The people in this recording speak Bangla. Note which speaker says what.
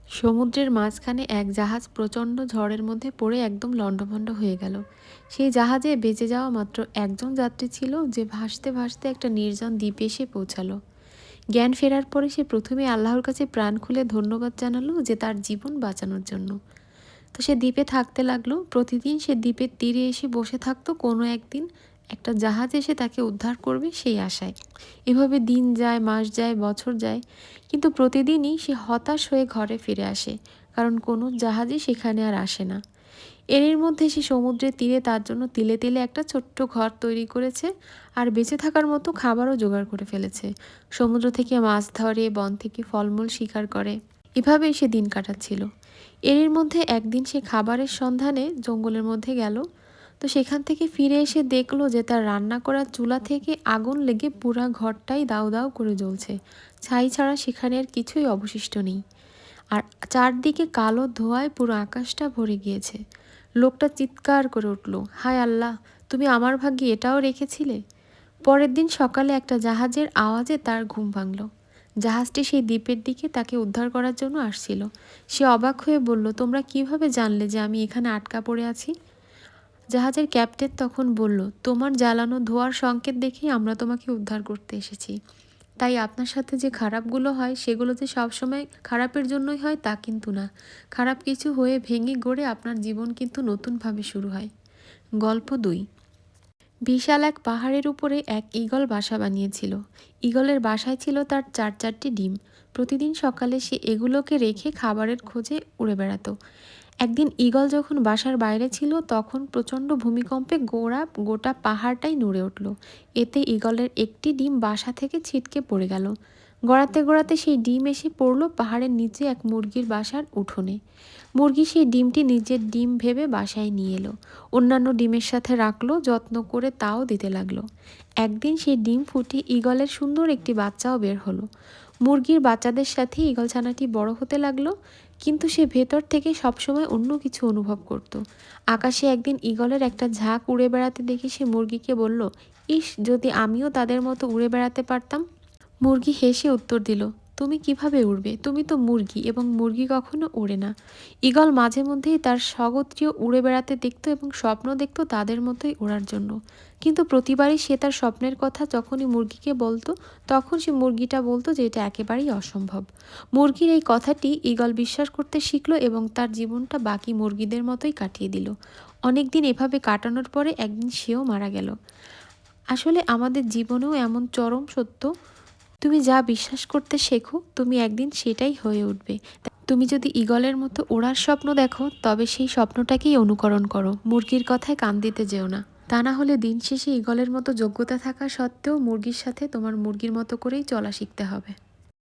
Speaker 1: সমুদ্রের মাঝখানে এক জাহাজ প্রচণ্ড ঝড়ের মধ্যে পড়ে একদম লণ্ডভণ্ড হয়ে গেল। সেই জাহাজে বেঁচে যাওয়া মাত্র একজন যাত্রী ছিল, যে ভাসতে ভাসতে একটা নির্জন দ্বীপে এসে পৌঁছালো। জ্ঞান ফেরার পরে সে প্রথমে আল্লাহর কাছে প্রাণ খুলে ধন্যবাদ জানালো যে তার জীবন বাঁচানোর জন্য। তো সে দ্বীপে থাকতে লাগলো। প্রতিদিন সে দ্বীপের তীরে এসে বসে থাকতো, কোনো একদিন একটা জাহাজ এসে তাকে উদ্ধার করবে সেই আশায়। এভাবে দিন যায়, মাস যায়, বছর যায়, কিন্তু প্রতিদিনই সে হতাশ হয়ে ঘরে ফিরে আসে, কারণ কোনো জাহাজই সেখানে আর আসে না। এর মধ্যে সে সমুদ্রের তীরে তার জন্য তিলে তিলে একটা ছোট্ট ঘর তৈরি করেছে, আর বেঁচে থাকার মতো খাবারও জোগাড় করে ফেলেছে। সমুদ্র থেকে মাছ ধরে, বন থেকে ফলমূল শিকার করে, এভাবেই সে দিন কাটাচ্ছিল। এর মধ্যে একদিন সে খাবারের সন্ধানে জঙ্গলের মধ্যে গেল। তো সেখান থেকে ফিরে এসে দেখলো যে তার রান্না করা চুলা থেকে আগুন লেগে পুরা ঘরটাই দাউ দাউ করে জ্বলছে। ছাই ছাড়া সেখানে আর কিছুই অবশিষ্ট নেই, আর চারদিকে কালো ধোঁয়ায় পুরো আকাশটা ভরে গিয়েছে। লোকটা চিৎকার করে উঠল, হায় আল্লাহ, তুমি আমার ভাগ্যে এটাও রেখেছিলে। পরের দিন সকালে একটা জাহাজের আওয়াজে তার ঘুম ভাঙল। জাহাজটি সেই দ্বীপের দিকে তাকে উদ্ধার করার জন্য আসছিল। সে অবাক হয়ে বলল, তোমরা কিভাবে জানলে যে আমি এখানে আটকা পড়ে আছি? জাহাজের ক্যাপ্টেন তখন বলল, তোমার জ্বালানো ধোঁয়ার সংকেত দেখেই আমরা তোমাকে উদ্ধার করতে এসেছি। তাই আপনার সাথে যে খারাপগুলো হয় সেগুলো যে সবসময় খারাপের জন্যই হয় তা কিন্তু না। খারাপ কিছু হয়ে ভেঙে গড়ে আপনার জীবন কিন্তু নতুনভাবে শুরু হয়। গল্প 2। বিশাল এক পাহাড়ের উপরে এক ঈগল বাসা বানিয়েছিল। ঈগলের বাসায় ছিল তার 4টি ডিম। প্রতিদিন সকালে সে এগুলোকে রেখে খাবারের খোঁজে উড়ে বেড়াতো। একদিন ঈগল যখন বাসার বাইরে ছিল, তখন প্রচণ্ড ভূমিকম্পে গোটা পাহাড়টাই নড়ে উঠল। এতে ঈগলের একটি ডিম বাসা থেকে ছিটকে পড়ে গেল। গড়াতে গড়াতে সেই ডিম এসে পড়ল পাহাড়ের নিচে এক মুরগির বাসার উঠোনে। মুরগি সেই ডিমটি নিজের ডিম ভেবে বাসায় নিয়ে এলো। অন্যান্য ডিমের সাথে রাখলো, যত্ন করে তাও দিতে লাগলো। একদিন সেই ডিম ফুটে ঈগলের সুন্দর একটি বাচ্চাও বের হলো। মুরগির বাচ্চাদের সাথে ঈগল ছানাটি বড় হতে লাগলো, কিন্তু সে ভেতর থেকে সবসময় অন্য কিছু অনুভব করত। আকাশে একদিন ঈগলের একটা ঝাঁক উড়ে বেড়াতে দেখে সে মুরগিকে বলল, ইস, যদি আমিও তাদের মতো উড়ে বেড়াতে পারতাম। মুরগি হেসে উত্তর দিল, তুমি কিভাবে উড়বে? তুমি তো মুরগি, এবং মুরগি কখনো ওড়ে না। ঈগল মাঝে মধ্যেই তার স্বগোত্রীয় উড়ে বেড়াতে দেখত এবং স্বপ্ন দেখত তাদের মতোই ওড়ার জন্য। কিন্তু প্রতিবারই সে তার স্বপ্নের কথা যখনই মুরগিকে বলতো, তখন সে মুরগিটা বলতো যে এটা একেবারেই অসম্ভব। মুরগির এই কথাটি ঈগল বিশ্বাস করতে শিখল এবং তার জীবনটা বাকি মুরগিদের মতোই কাটিয়ে দিল। অনেকদিন এভাবে কাটানোর পরে একদিন সেও মারা গেল। আসলে আমাদের জীবনেও এমন চরম সত্য, তুমি যা বিশ্বাস করতে শেখো, তুমি একদিন সেটাই হয়ে উঠবে। তুমি যদি ঈগলের মতো ওড়ার স্বপ্ন দেখো, তবে সেই স্বপ্নটাকেই অনুকরণ করো, মুরগির কথায় কান দিতে যেও না। তা না হলে দিন শেষে ঈগলের মতো যোগ্যতা থাকা সত্ত্বেও মুরগির সাথে তোমার মুরগির মতো করেই চলা শিখতে হবে।